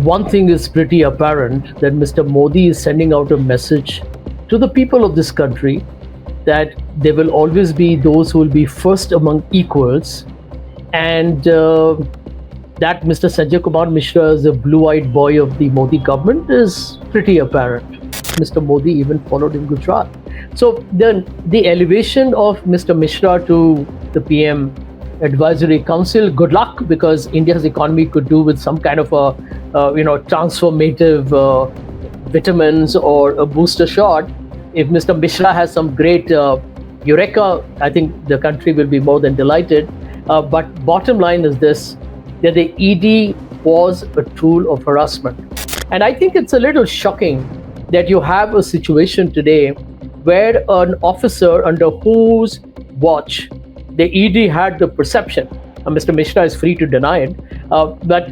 One thing is pretty apparent that Mr. Modi is sending out a message to the people of this country that there will always be those who will be first among equals, and that Mr. Sanjay Mishra is the blue-eyed boy of the Modi government is pretty apparent. Mr. Modi even followed in Gujarat. So the elevation of Mr. Mishra to the PM Advisory Council, good luck, because India's economy could do with some kind of a transformative vitamins or a booster shot. If Mr. Mishra has some great eureka, I think the country will be more than delighted. But bottom line is this, that the ED was a tool of harassment. And I think it's a little shocking that you have a situation today where an officer under whose watch the ED had the perception, Mr. Mishra is free to deny it, but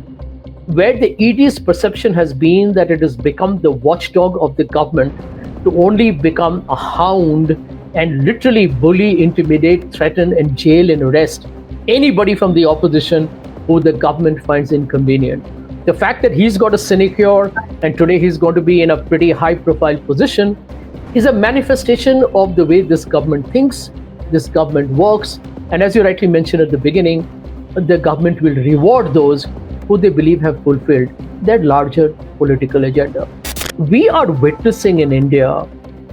where the ED's perception has been that it has become the watchdog of the government to only become a hound and literally bully, intimidate, threaten, and jail and arrest anybody from the opposition who the government finds inconvenient. The fact that he's got a sinecure and today he's going to be in a pretty high-profile position is a manifestation of the way this government thinks, this government works, and as you rightly mentioned at the beginning, the government will reward those who they believe have fulfilled their larger political agenda. We are witnessing in India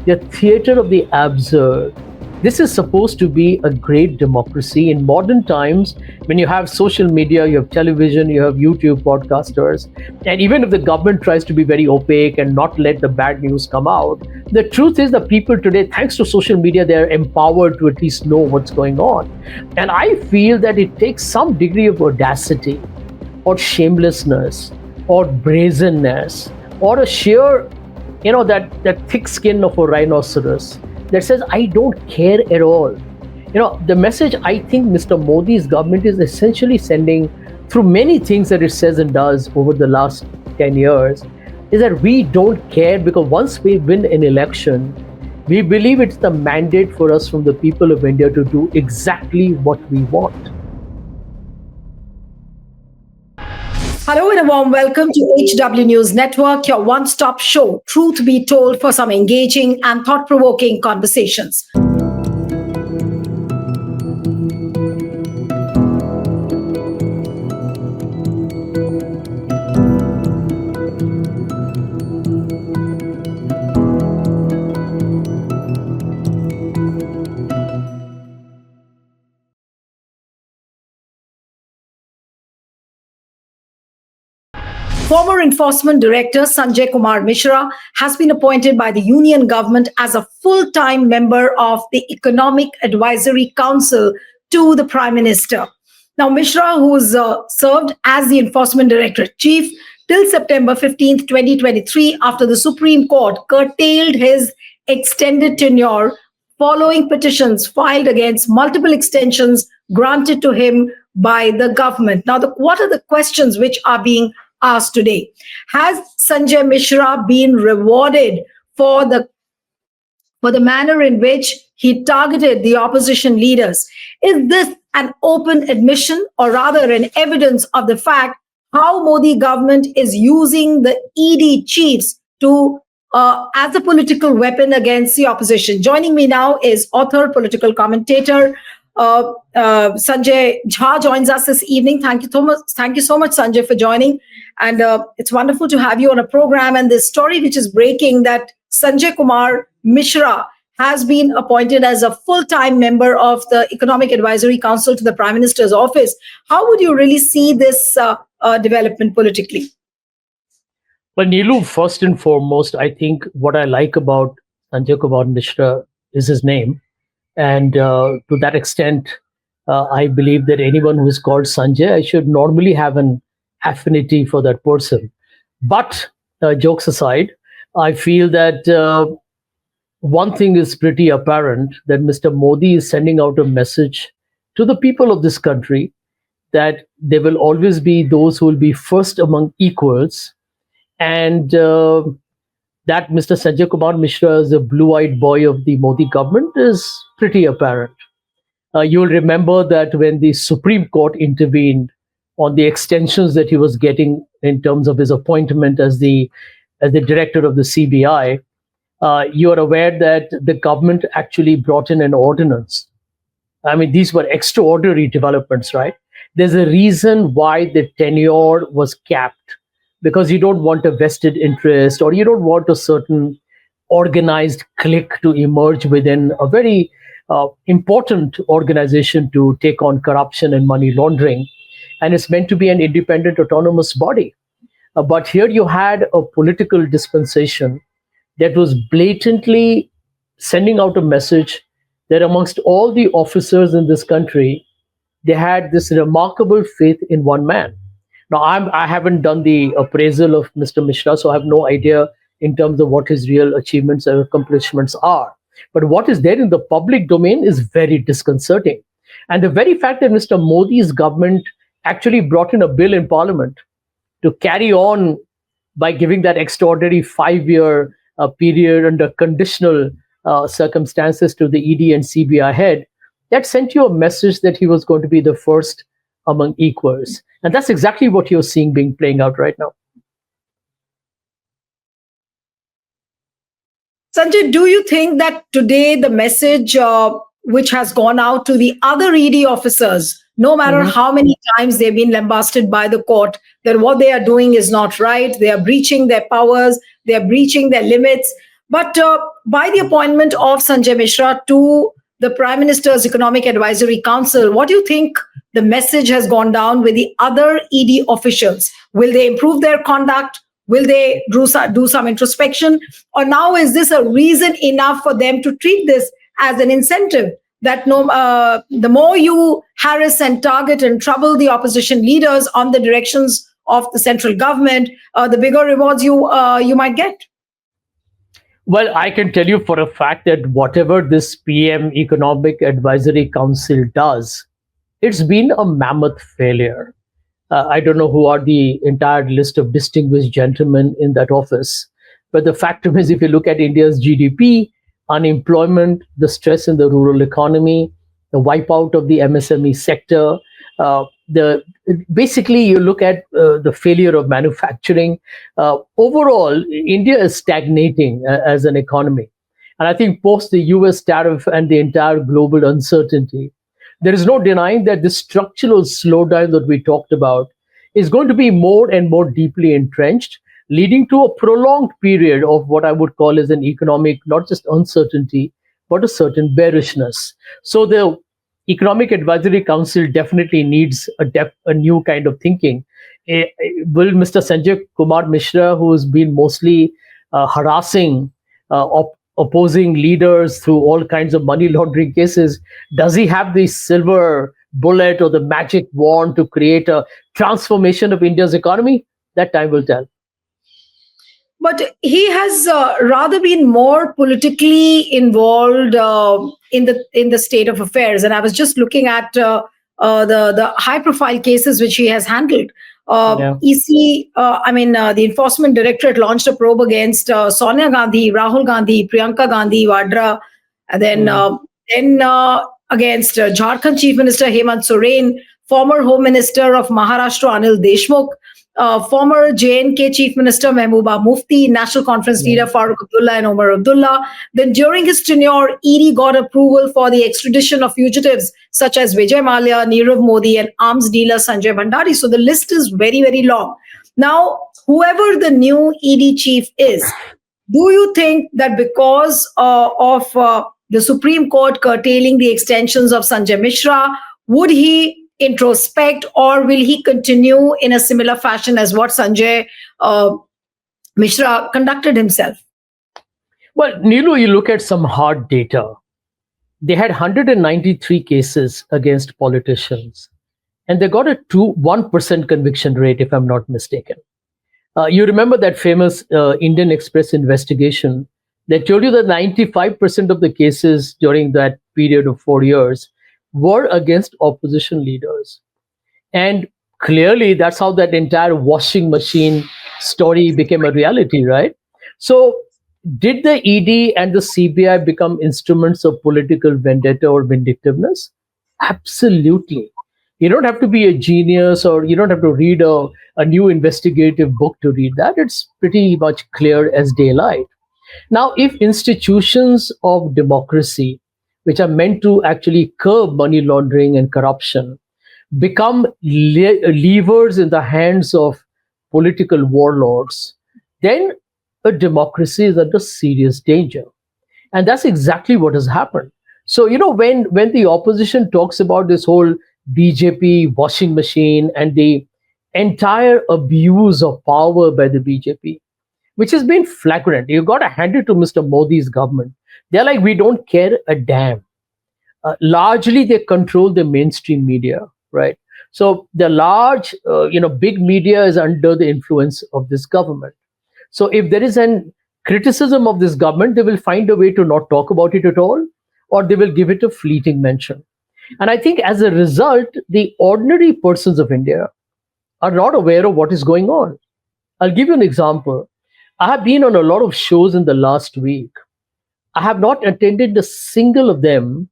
the theater of the absurd. This is supposed to be a great democracy. In modern times, when you have social media, you have television, you have YouTube podcasters, and even if the government tries to be very opaque and not let the bad news come out, the truth is that people today, thanks to social media, they're empowered to at least know what's going on. And I feel that it takes some degree of audacity or shamelessness or brazenness or a sheer, that thick skin of a rhinoceros that says, I don't care at all. The message I think Mr. Modi's government is essentially sending through many things that it says and does over the last 10 years is that we don't care, because once we win an election, we believe it's the mandate for us from the people of India to do exactly what we want. Hello and a warm welcome to HW News Network, your one-stop show, truth be told, for some engaging and thought-provoking conversations. Former Enforcement Director Sanjay Mishra has been appointed by the Union government as a full-time member of the Economic Advisory Council to the Prime Minister. Now, Mishra, who's served as the Enforcement Director Chief till September 15th, 2023, after the Supreme Court curtailed his extended tenure following petitions filed against multiple extensions granted to him by the government. Now, what are the questions which are being asked today? Has Sanjay Mishra been rewarded for the manner in which he targeted the opposition leaders? Is this an open admission, or rather an evidence of the fact how Modi government is using the ED chiefs to as a political weapon against the opposition? Joining me now is author, political commentator, Sanjay Jha joins us this evening. Thank you so much, Sanjay, for joining. And it's wonderful to have you on a program. And this story which is breaking, that Sanjay Mishra has been appointed as a full-time member of the Economic Advisory Council to the Prime Minister's office. How would you really see this development politically? Well, Neelu, first and foremost, I think what I like about Sanjay Mishra is his name. And to that extent, I believe that anyone who is called Sanjay, I should normally have an affinity for that person. But jokes aside, I feel that one thing is pretty apparent, that Mr. Modi is sending out a message to the people of this country that there will always be those who will be first among equals, and that Mr. Sanjay Mishra is the blue-eyed boy of the Modi government is pretty apparent. You'll remember that when the Supreme Court intervened on the extensions that he was getting in terms of his appointment as the director of the CBI, you are aware that the government actually brought in an ordinance. I mean, these were extraordinary developments, right? There's a reason why the tenure was capped, because you don't want a vested interest, or you don't want a certain organized clique to emerge within a very important organization to take on corruption and money laundering. And it's meant to be an independent, autonomous body. But here you had a political dispensation that was blatantly sending out a message that amongst all the officers in this country, they had this remarkable faith in one man. Now, I haven't done the appraisal of Mr. Mishra, so I have no idea in terms of what his real achievements or accomplishments are. But what is there in the public domain is very disconcerting. And the very fact that Mr. Modi's government actually brought in a bill in parliament to carry on by giving that extraordinary 5-year period under conditional circumstances to the ED and CBI head, that sent you a message that he was going to be the first among equals. And that's exactly what you're seeing being playing out right now. Sanjay, do you think that today the message which has gone out to the other ED officers, no matter how many times they've been lambasted by the court, that what they are doing is not right, they are breaching their powers, they are breaching their limits, but by the appointment of Sanjay Mishra to the Prime Minister's Economic Advisory Council, what do you think the message has gone down with the other ED officials? Will they improve their conduct? Will they do some introspection? Or now is this a reason enough for them to treat this as an incentive that the more you harass and target and trouble the opposition leaders on the directions of the central government, the bigger rewards you might get? Well, I can tell you for a fact that whatever this PM Economic Advisory Council does, it's been a mammoth failure. I don't know who are the entire list of distinguished gentlemen in that office, but the fact is, if you look at India's GDP, unemployment, the stress in the rural economy, the wipeout of the MSME sector, basically you look at the failure of manufacturing. Overall, India is stagnating as an economy. And I think post the US tariff and the entire global uncertainty, there is no denying that the structural slowdown that we talked about is going to be more and more deeply entrenched, leading to a prolonged period of what I would call as an economic, not just uncertainty, but a certain bearishness. So the Economic Advisory Council definitely needs a new kind of thinking. Will Mr. Sanjay Kumar Mishra, who has been mostly harassing opposing leaders through all kinds of money laundering cases, does he have the silver bullet or the magic wand to create a transformation of India's economy? That time will tell. But he has rather been more politically involved in the state of affairs. And I was just looking at the high-profile cases which he has handled. The Enforcement Directorate launched a probe against Sonia Gandhi, Rahul Gandhi, Priyanka Gandhi, Vadra, and then against Jharkhand Chief Minister Hemant Soren, former Home Minister of Maharashtra Anil Deshmukh, former JNK Chief Minister Mehbooba Mufti, National Conference leader Farooq Abdullah and Omar Abdullah. Then during his tenure, ED got approval for the extradition of fugitives such as Vijay Mallya, Nirav Modi and arms dealer Sanjay Bhandari. So the list is very, very long. Now, whoever the new ED chief is, do you think that because of the Supreme Court curtailing the extensions of Sanjay Mishra, would he introspect, or will he continue in a similar fashion as what Sanjay Mishra conducted himself? Well, Neelu, you look at some hard data. They had 193 cases against politicians, and they got a 1% conviction rate, if I'm not mistaken. You remember that famous Indian Express investigation that told you that 95% of the cases during that period of 4 years were against opposition leaders. And clearly, that's how that entire washing machine story became a reality, right? So, did the ED and the CBI become instruments of political vendetta or vindictiveness? Absolutely. You don't have to be a genius, or you don't have to read a new investigative book to read that. It's pretty much clear as daylight. Now, if institutions of democracy, which are meant to actually curb money laundering and corruption, become levers in the hands of political warlords, then a democracy is under serious danger. And that's exactly what has happened. So, when the opposition talks about this whole BJP washing machine and the entire abuse of power by the BJP, which has been flagrant, you got to hand it to Mr. Modi's government. They're like, we don't care a damn. Largely, they control the mainstream media, right? So the large, big media is under the influence of this government. So if there is an criticism of this government, they will find a way to not talk about it at all, or they will give it a fleeting mention. And I think as a result, the ordinary persons of India are not aware of what is going on. I'll give you an example. I have been on a lot of shows in the last week. I have not attended a single of them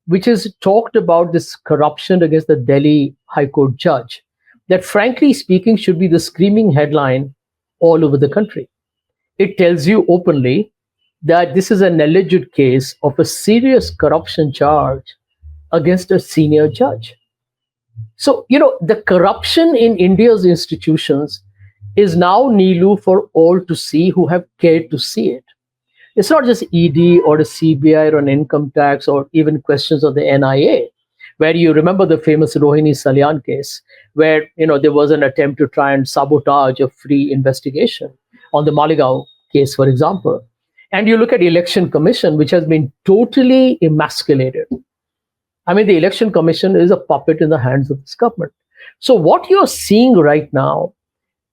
which has talked about this corruption against the Delhi High Court judge, that frankly speaking should be the screaming headline all over the country. It tells you openly that this is an alleged case of a serious corruption charge against a senior judge. So, the corruption in India's institutions is now Nilu for all to see who have cared to see it. It's not just ED or the CBI or an income tax or even questions of the NIA, where you remember the famous Rohini Salyan case, where there was an attempt to try and sabotage a free investigation on the Maligaon case, for example. And you look at Election Commission, which has been totally emasculated. I mean, the Election Commission is a puppet in the hands of this government. So what you're seeing right now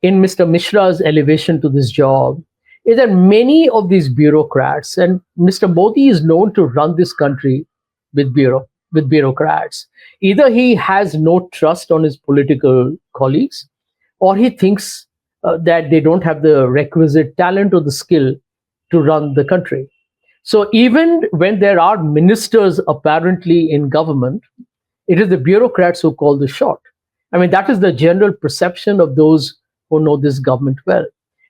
in Mr. Mishra's elevation to this job is that many of these bureaucrats, and Mr. Modi is known to run this country with bureaucrats. Either he has no trust on his political colleagues, or he thinks that they don't have the requisite talent or the skill to run the country. So even when there are ministers apparently in government, it is the bureaucrats who call the shot. I mean, that is the general perception of those who know this government well.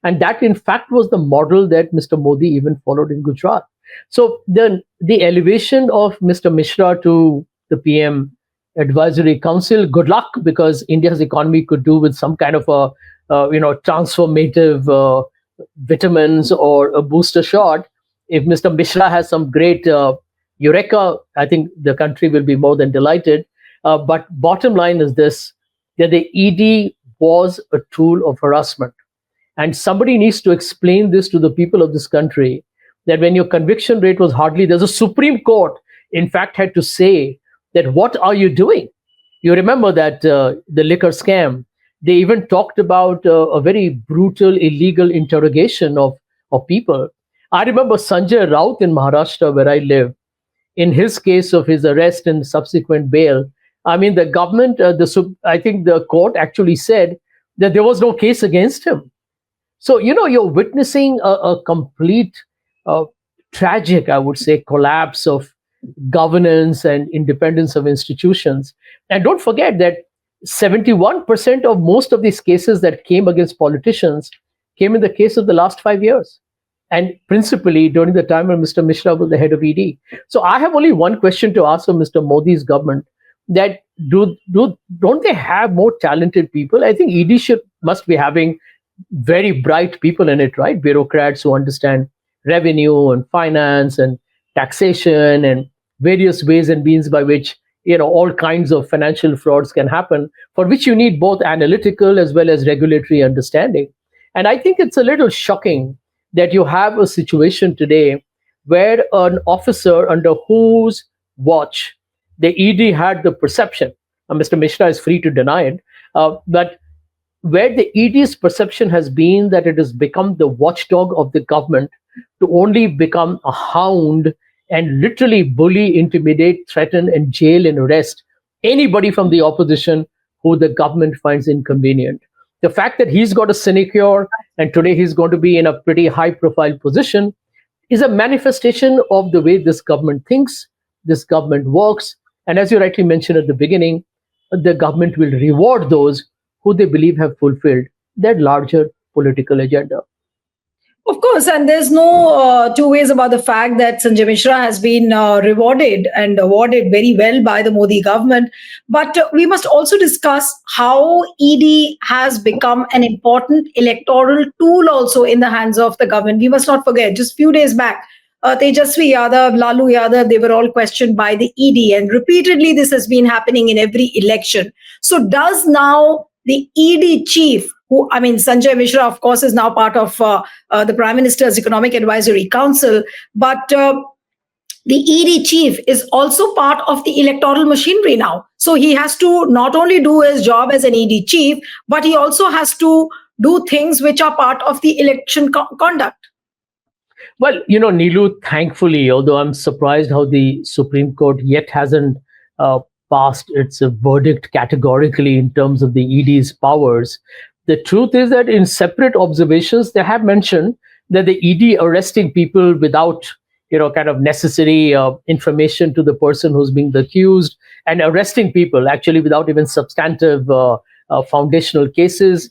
And that, in fact, was the model that Mr. Modi even followed in Gujarat. So the elevation of Mr. Mishra to the PM Advisory Council, good luck, because India's economy could do with some kind of a transformative vitamins or a booster shot. If Mr. Mishra has some great eureka, I think the country will be more than delighted. But bottom line is this, that the ED was a tool of harassment. And somebody needs to explain this to the people of this country, that when your conviction rate was hardly, there's a Supreme Court, in fact, had to say that, what are you doing? You remember that the liquor scam, they even talked about a very brutal, illegal interrogation of people. I remember Sanjay Raut in Maharashtra, where I live, in his case of his arrest and subsequent bail. I mean, the government, I think the court actually said that there was no case against him. So, you're witnessing a complete tragic, I would say, collapse of governance and independence of institutions. And don't forget that 71% of most of these cases that came against politicians came in the case of the last 5 years. And principally during the time when Mr. Mishra was the head of ED. So I have only one question to ask of Mr. Modi's government, that don't they have more talented people? I think ED must be having very bright people in it, right? Bureaucrats who understand revenue and finance and taxation and various ways and means by which all kinds of financial frauds can happen, for which you need both analytical as well as regulatory understanding. And I think it's a little shocking that you have a situation today where an officer under whose watch the ED had the perception, and Mr. Mishra is free to deny it, but where the ED's perception has been that it has become the watchdog of the government to only become a hound and literally bully, intimidate, threaten, and jail and arrest anybody from the opposition who the government finds inconvenient. The fact that he's got a sinecure and today he's going to be in a pretty high profile position is a manifestation of the way this government thinks, this government works. And as you rightly mentioned at the beginning, the government will reward those who they believe have fulfilled their larger political agenda. Of course, and there's no two ways about the fact that Sanjay Mishra has been rewarded and awarded very well by the Modi government. But we must also discuss how ED has become an important electoral tool also in the hands of the government. We must not forget, just few days back, Tejasvi Yadav, Lalu Yadav, they were all questioned by the ED, and repeatedly this has been happening in every election. So does now the ED chief, who, I mean, Sanjay Mishra, of course, is now part of the Prime Minister's Economic Advisory Council, but the ED chief is also part of the electoral machinery now. So he has to not only do his job as an ED chief, but he also has to do things which are part of the election conduct. Well, Neelu, thankfully, although I'm surprised how the Supreme Court yet hasn't passed its verdict categorically in terms of the ED's powers, the truth is that in separate observations, they have mentioned that the ED arresting people without, kind of necessary information to the person who's being accused, and arresting people actually without even substantive foundational cases,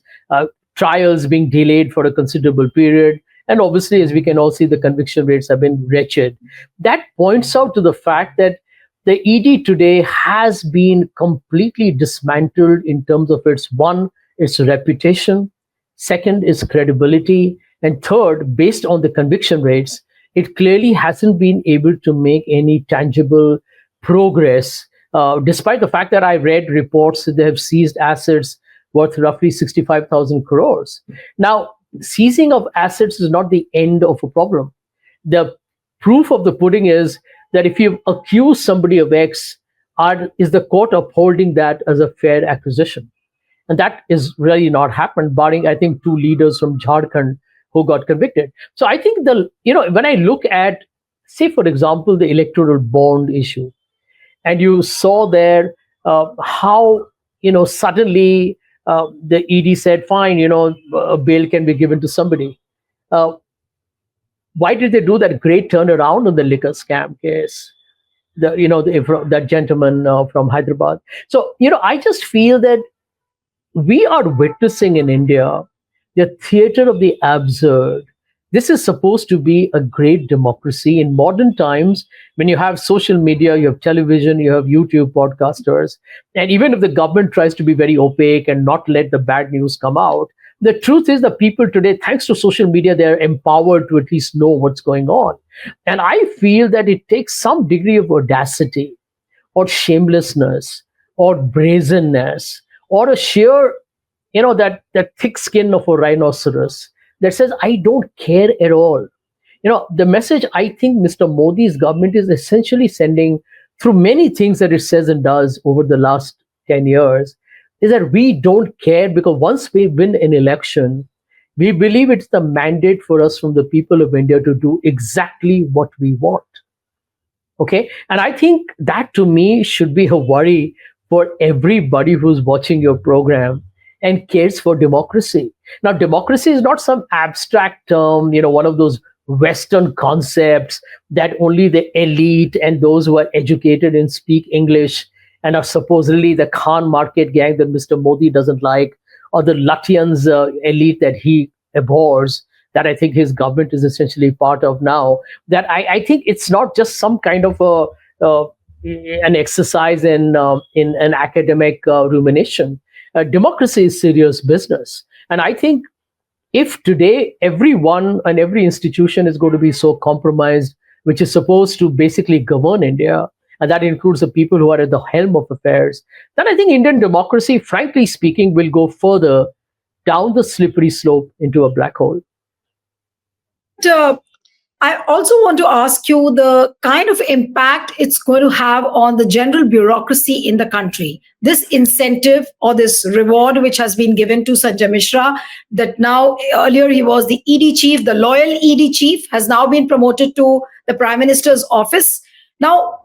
trials being delayed for a considerable period. And obviously, as we can all see, the conviction rates have been wretched. That points out to the fact that the ED today has been completely dismantled in terms of its reputation, second, its credibility, and third, based on the conviction rates, it clearly hasn't been able to make any tangible progress, despite the fact that I read reports that they have seized assets worth roughly 65,000 crores. Now, seizing of assets is not the end of a problem. The proof of the pudding is that if you accuse somebody of X, is the court upholding that as a fair accusation? And that is really not happened, barring, I think, 2 leaders from Jharkhand who got convicted. So I think when I look at, say, for example, the electoral bond issue, and you saw there how, suddenly the ED said, fine, a bail can be given to somebody. Why did they do that great turnaround on the liquor scam case? That gentleman from Hyderabad. So, I just feel that we are witnessing in India the theater of the absurd. This is supposed to be a great democracy. In modern times, when you have social media, you have television, you have YouTube podcasters, and even if the government tries to be very opaque and not let the bad news come out, the truth is that people today, thanks to social media, they're empowered to at least know what's going on. And I feel that it takes some degree of audacity or shamelessness or brazenness or a sheer, that thick skin of a rhinoceros that says, I don't care at all. The message I think Mr. Modi's government is essentially sending through many things that it says and does over the last 10 years is that we don't care, because once we win an election, we believe it's the mandate for us from the people of India to do exactly what we want. Okay. And I think that to me should be a worry for everybody who's watching your program and cares for democracy. Now, democracy is not some abstract term, one of those Western concepts that only the elite and those who are educated and speak English and are supposedly the Khan market gang that Mr. Modi doesn't like, or the Lutyens elite that he abhors, that I think his government is essentially part of now. That I think it's not just some kind of an exercise in an academic rumination. Democracy is serious business. And I think if today everyone and every institution is going to be so compromised, which is supposed to basically govern India, and that includes the people who are at the helm of affairs, then I think Indian democracy, frankly speaking, will go further down the slippery slope into a black hole. I also want to ask you the kind of impact it's going to have on the general bureaucracy in the country. This incentive or this reward which has been given to Sanjay Mishra, that now earlier he was the ED chief, the loyal ED chief, has now been promoted to the Prime Minister's office. Now,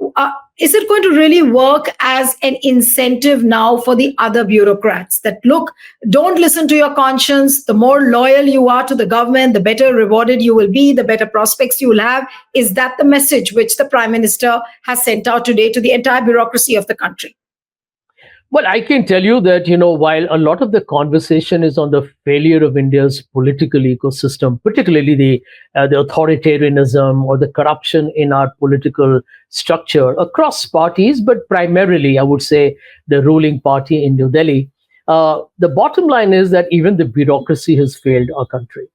is it going to really work as an incentive now for the other bureaucrats that, look, don't listen to your conscience. The more loyal you are to the government, the better rewarded you will be, the better prospects you will have. Is that the message which the Prime Minister has sent out today to the entire bureaucracy of the country? Well, I can tell you that, while a lot of the conversation is on the failure of India's political ecosystem, particularly the authoritarianism or the corruption in our political structure across parties, but primarily, I would say, the ruling party in New Delhi, the bottom line is that even the bureaucracy has failed our country.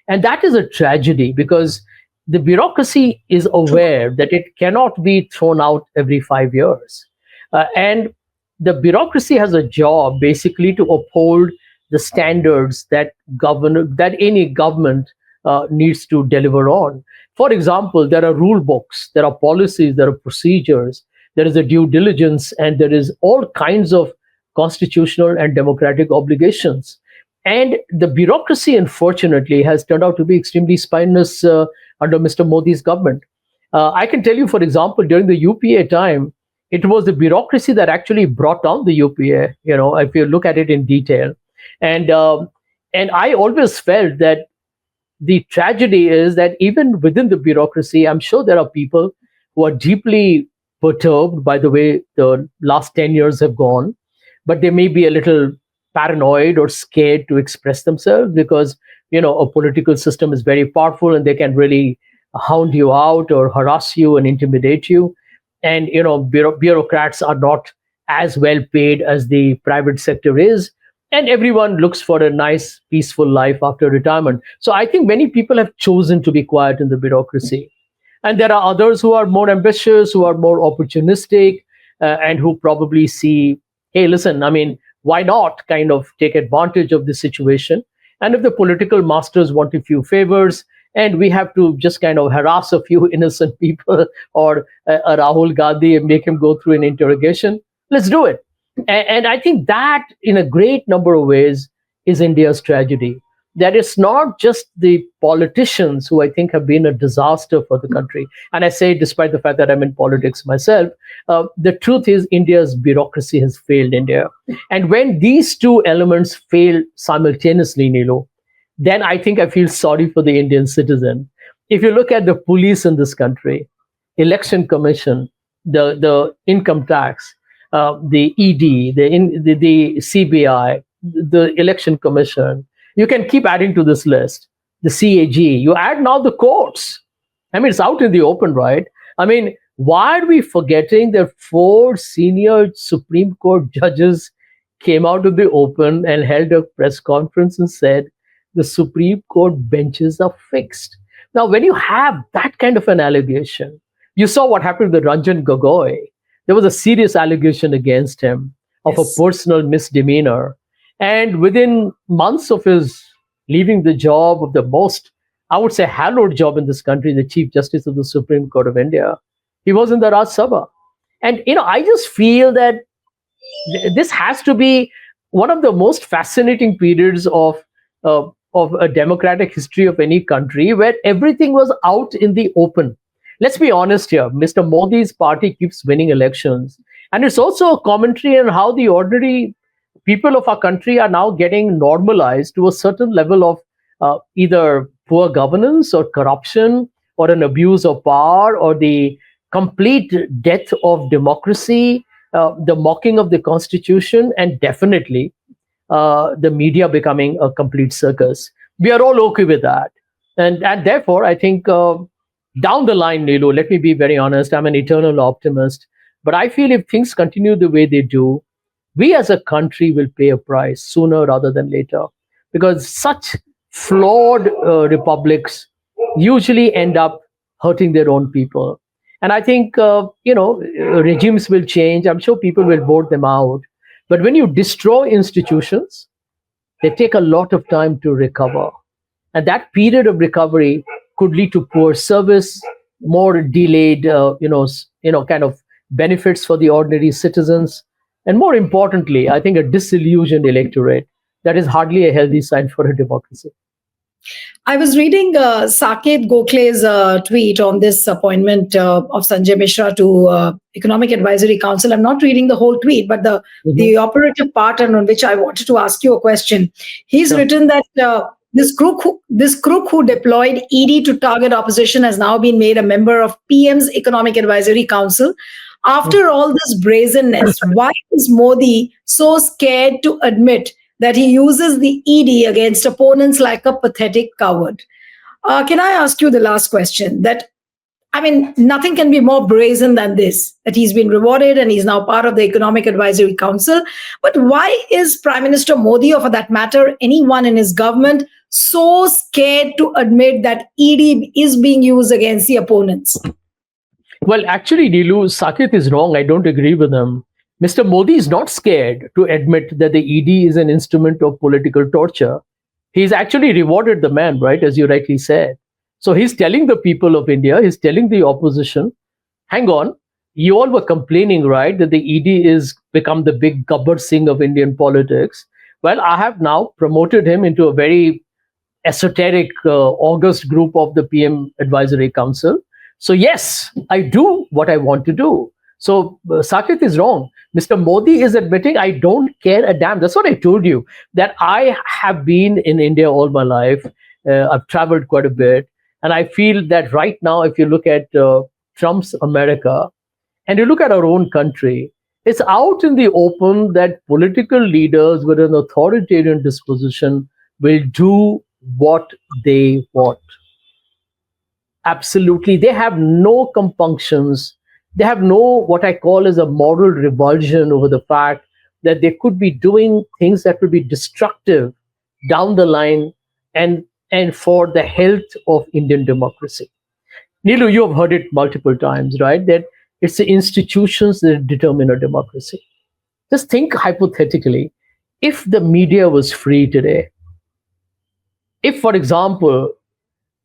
And that is a tragedy because the bureaucracy is aware that it cannot be thrown out every 5 years. And the bureaucracy has a job basically to uphold the standards that any government needs to deliver on. For example, there are rule books, there are policies, there are procedures, there is a due diligence, and there is all kinds of constitutional and democratic obligations. And the bureaucracy, unfortunately, has turned out to be extremely spineless under Mr. Modi's government. I can tell you, for example, during the UPA time, it was the bureaucracy that actually brought down the UPA. If you look at it in detail, and I always felt that the tragedy is that even within the bureaucracy, I'm sure there are people who are deeply perturbed by the way the last 10 years have gone, but they may be a little paranoid or scared to express themselves because a political system is very powerful and they can really hound you out or harass you and intimidate you. And bureaucrats are not as well paid as the private sector is, and everyone looks for a nice peaceful life after retirement. So I think many people have chosen to be quiet in the bureaucracy, and there are others who are more ambitious, who are more opportunistic, and who probably see, hey, listen, I mean, why not kind of take advantage of the situation? And if the political masters want a few favors, and we have to just kind of harass a few innocent people or a Rahul Gandhi and make him go through an interrogation, let's do it. And I think that, in a great number of ways, is India's tragedy. That it's not just the politicians who I think have been a disaster for the country. And I say, despite the fact that I'm in politics myself, the truth is India's bureaucracy has failed India. And when these two elements fail simultaneously, Nilo, then I think I feel sorry for the Indian citizen. If you look at the police in this country, election commission, the income tax, the ED, the CBI, the election commission, you can keep adding to this list. The CAG, you add now the courts. I mean, it's out in the open, right? I mean, why are we forgetting that 4 senior Supreme Court judges came out of the open and held a press conference and said the Supreme Court benches are fixed? Now, when you have that kind of an allegation, you saw what happened to Ranjan Gogoi. There was a serious allegation against him of a personal misdemeanor. And within months of his leaving the job of the most, I would say, hallowed job in this country, the Chief Justice of the Supreme Court of India, he was in the Raj Sabha. And, I just feel that this has to be one of the most fascinating periods of a democratic history of any country where everything was out in the open. Let's be honest here. Mr. Modi's party keeps winning elections. And it's also a commentary on how the ordinary people of our country are now getting normalized to a certain level of either poor governance or corruption or an abuse of power or the complete death of democracy, the mocking of the constitution, and definitely the media becoming a complete circus. We are all okay with that. And therefore, I think down the line, Nilu, let me be very honest, I'm an eternal optimist. But I feel if things continue the way they do, we as a country will pay a price sooner rather than later, because such flawed republics usually end up hurting their own people. And I think, regimes will change. I'm sure people will vote them out. But when you destroy institutions, they take a lot of time to recover. And that period of recovery could lead to poor service, more delayed, kind of benefits for the ordinary citizens. And more importantly, I think a disillusioned electorate. That is hardly a healthy sign for a democracy. I was reading Saket Gokhale's tweet on this appointment of Sanjay Mishra to Economic Advisory Council. I'm not reading the whole tweet, but the operative part on which I wanted to ask you a question. He's written that This crook who deployed ED to target opposition has now been made a member of PM's Economic Advisory Council. After all this brazenness, why is Modi so scared to admit that he uses the ED against opponents like a pathetic coward? Can I ask you the last question? Nothing can be more brazen than this, that he's been rewarded and he's now part of the Economic Advisory Council. But why is Prime Minister Modi, or for that matter, anyone in his government, so scared to admit that ED is being used against the opponents? Well, actually, Nilu, Saket is wrong. I don't agree with him. Mr. Modi is not scared to admit that the ED is an instrument of political torture. He's actually rewarded the man, right, as you rightly said. So he's telling the people of India, he's telling the opposition, hang on, you all were complaining, right, that the ED is become the big Gabbar Singh of Indian politics. Well, I have now promoted him into a very esoteric, august group of the PM Advisory Council. So yes, I do what I want to do. So Saket is wrong. Mr. Modi is admitting, I don't care a damn. That's what I told you, that I have been in India all my life. I've traveled quite a bit. And I feel that right now, if you look at Trump's America and you look at our own country, it's out in the open that political leaders with an authoritarian disposition will do what they want. Absolutely. They have no compunctions. They have no, what I call as a moral revulsion over the fact that they could be doing things that will be destructive down the line and for the health of Indian democracy. Nilu, you have heard it multiple times, right? That it's the institutions that determine a democracy. Just think hypothetically, if the media was free today, if, for example,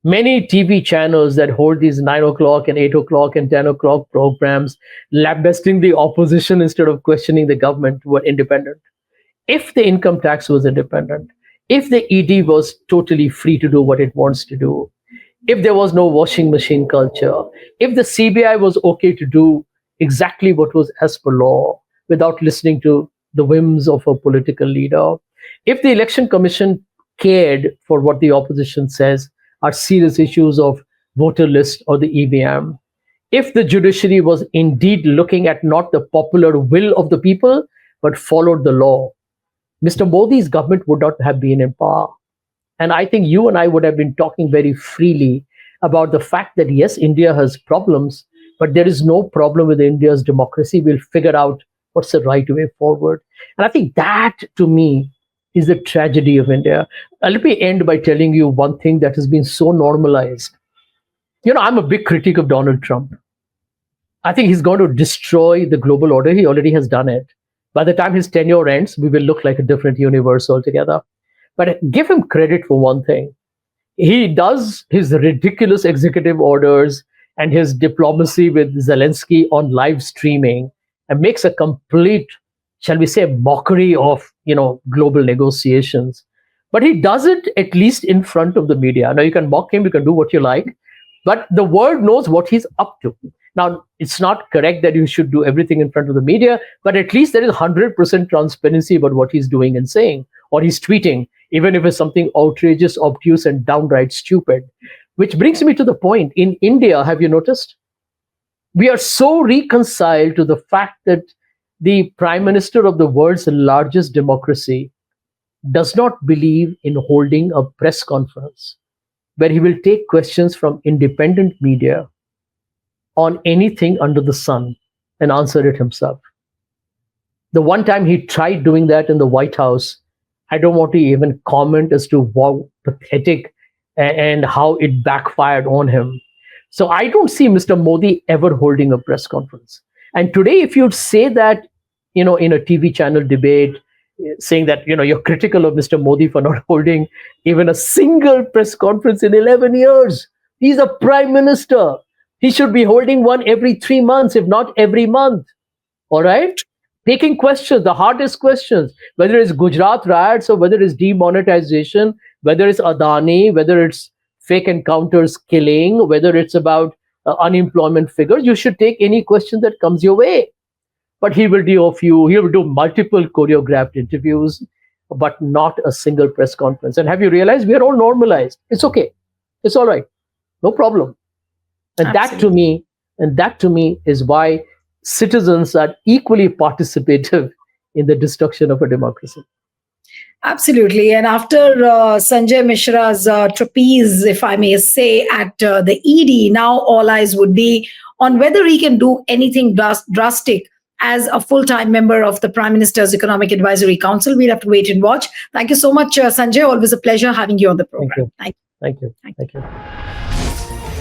many TV channels that hold these 9 o'clock and 8 o'clock and 10 o'clock programs lambasting the opposition instead of questioning the government were independent, if the income tax was independent, if the ED was totally free to do what it wants to do, if there was no washing machine culture, if the CBI was okay to do exactly what was as per law without listening to the whims of a political leader, if the election commission cared for what the opposition says are serious issues of voter list or the EVM, if the judiciary was indeed looking at not the popular will of the people, but followed the law, Mr. Modi's government would not have been in power. And I think you and I would have been talking very freely about the fact that, yes, India has problems, but there is no problem with India's democracy. We'll figure out what's the right way forward. And I think that, to me, is the tragedy of India. Let me end by telling you one thing that has been so normalized. You know, I'm a big critic of Donald Trump. I think he's going to destroy the global order. He already has done it. By the time his tenure ends, we will look like a different universe altogether. But give him credit for one thing. He does his ridiculous executive orders and his diplomacy with Zelensky on live streaming and makes a complete, shall we say, mockery of, global negotiations. But he does it at least in front of the media. Now, you can mock him, you can do what you like, but the world knows what he's up to. Now, it's not correct that you should do everything in front of the media, but at least there is 100% transparency about what he's doing and saying, or he's tweeting, even if it's something outrageous, obtuse, and downright stupid. Which brings me to the point. In India, have you noticed? We are so reconciled to the fact that the Prime Minister of the world's largest democracy does not believe in holding a press conference where he will take questions from independent media on anything under the sun and answer it himself. The one time he tried doing that in the White House, I don't want to even comment as to how pathetic and how it backfired on him. So I don't see Mr. Modi ever holding a press conference. And today, if you'd say that, in a TV channel debate, saying that, you're critical of Mr. Modi for not holding even a single press conference in 11 years. He's a prime minister. He should be holding one every 3 months, if not every month. All right? Taking questions, the hardest questions, whether it's Gujarat riots or whether it's demonetization, whether it's Adani, whether it's fake encounters killing, whether it's about unemployment figures, you should take any question that comes your way. But he will do multiple choreographed interviews. but not a single press conference. And have you realized we are all normalized? It's okay. It's all right. No problem. And Absolutely. that to me is why citizens are equally participative in the destruction of a democracy. Absolutely. And after Sanjay Mishra's trapeze, if I may say, at the ED, now all eyes would be on whether he can do anything drastic as a full-time member of the Prime Minister's Economic Advisory Council. We'll have to wait and watch. Thank you so much, Sanjay. Always a pleasure having you on the program. Thank you. Thank you. Thank you. Thank you.